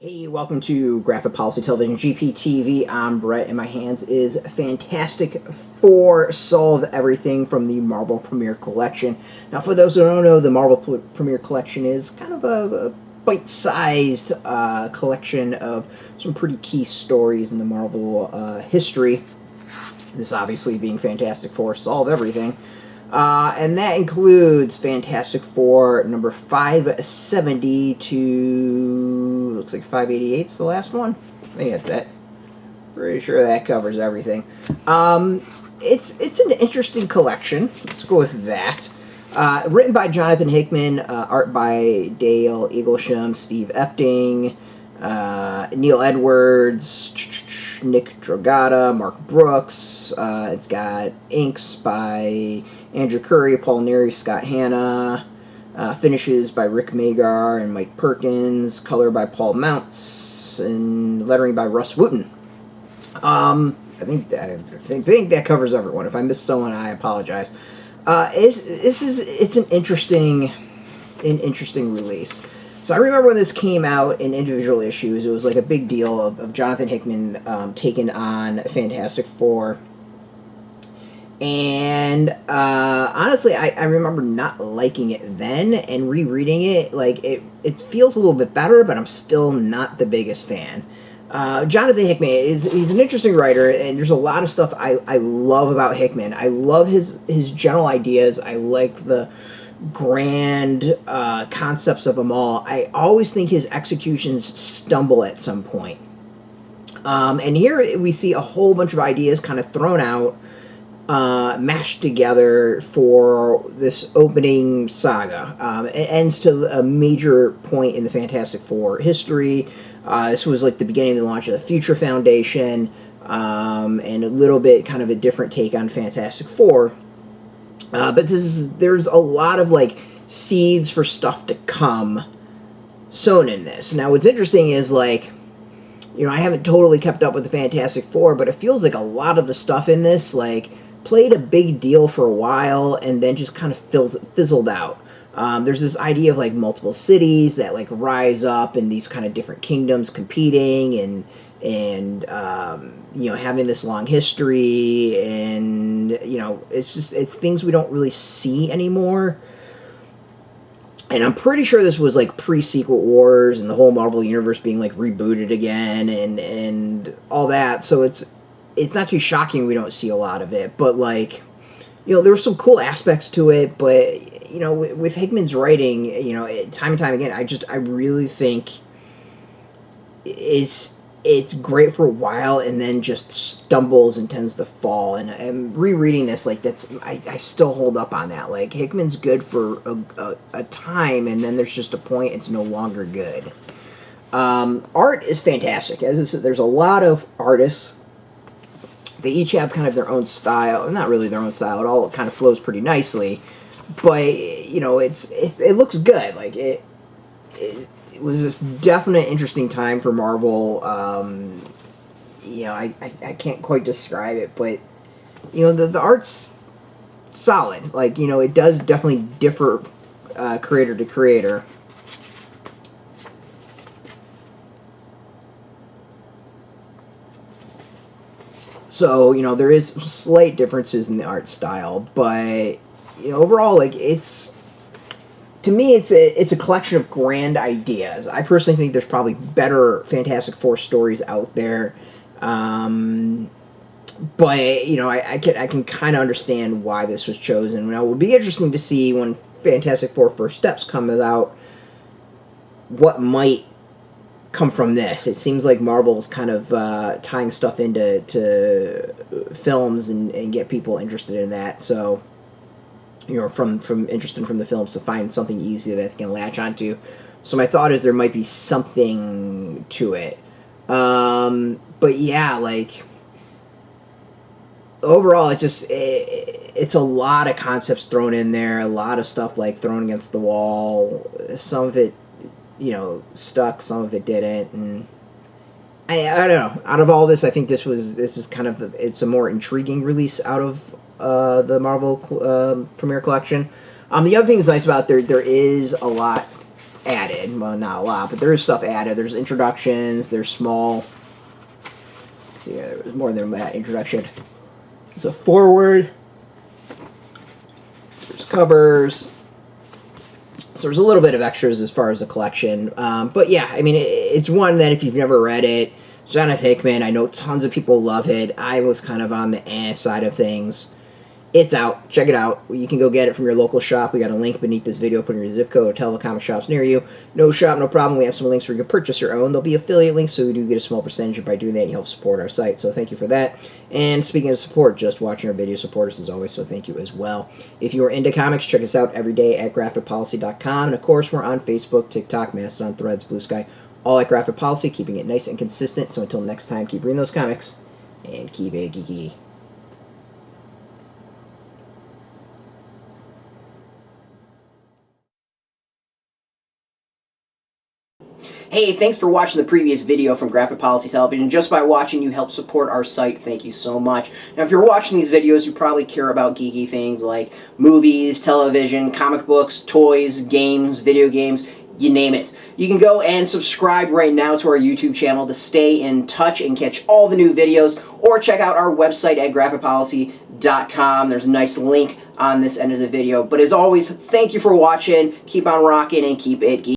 Hey, welcome to Graphic Policy Television GPTV. I'm Brett, and my hands is Fantastic Four Solve Everything from the Marvel Premiere Collection. Now, for those who don't know, the Marvel Premiere Collection is kind of a bite-sized collection of some pretty key stories in the Marvel history. This obviously being Fantastic Four Solve Everything. And that includes Fantastic Four number 570 to, looks like 588's the last one. I think that's it. Pretty sure that covers everything. It's an interesting collection. Let's go with that. Written by Jonathan Hickman, art by Dale Eaglesham, Steve Epting, Neil Edwards, Nick Dragata, Mark Brooks. It's got inks by Andrew Curry, Paul Neary, Scott Hanna. Finishes by Rick Magar and Mike Perkins. Color by Paul Mounts. And lettering by Russ Wooten. I think that covers everyone. If I missed someone, I apologize. It's an interesting release. So I remember when this came out in individual issues, it was like a big deal of Jonathan Hickman taking on Fantastic Four. And honestly, I remember not liking it then, and rereading it, like, it feels a little bit better, but I'm still not the biggest fan. Jonathan Hickman, he's an interesting writer, and there's a lot of stuff I love about Hickman. I love his general ideas. I like the grand concepts of them all. I always think his executions stumble at some point. And here we see a whole bunch of ideas kind of thrown out, mashed together for this opening saga. It ends to a major point in the Fantastic Four history. This was like the beginning of the launch of the Future Foundation, and a little bit kind of a different take on Fantastic Four. But there's a lot of like seeds for stuff to come sown in this. Now, what's interesting is, like, I haven't totally kept up with the Fantastic Four, but it feels like a lot of the stuff in this, like, played a big deal for a while and then just kind of fizzled out. There's this idea of like multiple cities that like rise up and these kind of different kingdoms competing and having this long history, and it's things we don't really see anymore. And I'm pretty sure this was like pre-Secret Wars and the whole Marvel universe being like rebooted again and all that. So it's not too shocking we don't see a lot of it, but like, there were some cool aspects to it, but with Hickman's writing, time and time again, I really think it's great for a while and then just stumbles and tends to fall. And rereading this, like, I still hold up on that. Like, Hickman's good for a time, and then there's just a point it's no longer good. Art is fantastic. As I said, there's a lot of artists. They each have kind of their own style. Not really their own style. It all kind of flows pretty nicely. But, it looks good. Like, it was this definite interesting time for Marvel. I can't quite describe it, but, the art's solid. Like, it does definitely differ creator to creator. So, there is slight differences in the art style, but, overall, like, to me, it's a collection of grand ideas. I personally think there's probably better Fantastic Four stories out there, but, I can kind of understand why this was chosen. Now, it would be interesting to see when Fantastic Four First Steps comes out, what might come from this. It seems like Marvel's kind of tying stuff into films and get people interested in that. So, from interested from the films to find something easy that they can latch onto. So my thought is there might be something to it. But yeah, like, overall, it's a lot of concepts thrown in there, a lot of stuff like thrown against the wall. Some of it stuck, some of it didn't, and I don't know. Out of all this, I think this is kind of it's a more intriguing release out of the Marvel Premiere Collection. The other thing that's nice about there is a lot added. Well, not a lot, but there is stuff added. There's introductions. There's small. Let's see, there was more than that introduction. It's a forward. There's covers. So there's a little bit of extras as far as the collection. But yeah, I mean, it's one that if you've never read it, Jonathan Hickman, I know tons of people love it. I was kind of on the side of things. It's out. Check it out. You can go get it from your local shop. We got a link beneath this video. Put in your zip code. Tell the comic shops near you. No shop, no problem. We have some links where you can purchase your own. There'll be affiliate links, so we do get a small percentage. By doing that, you help support our site. So thank you for that. And speaking of support, just watching our videos support us as always, so thank you as well. If you are into comics, check us out every day at graphicpolicy.com. And of course, we're on Facebook, TikTok, Mastodon, Threads, Blue Sky, all at Graphic Policy, keeping it nice and consistent. So until next time, keep reading those comics and keep it geeky. Hey, thanks for watching the previous video from Graphic Policy Television. Just by watching, you help support our site. Thank you so much. Now, if you're watching these videos, you probably care about geeky things like movies, television, comic books, toys, games, video games, you name it. You can go and subscribe right now to our YouTube channel to stay in touch and catch all the new videos, or check out our website at graphicpolicy.com. There's a nice link on this end of the video. But as always, thank you for watching. Keep on rocking and keep it geeky.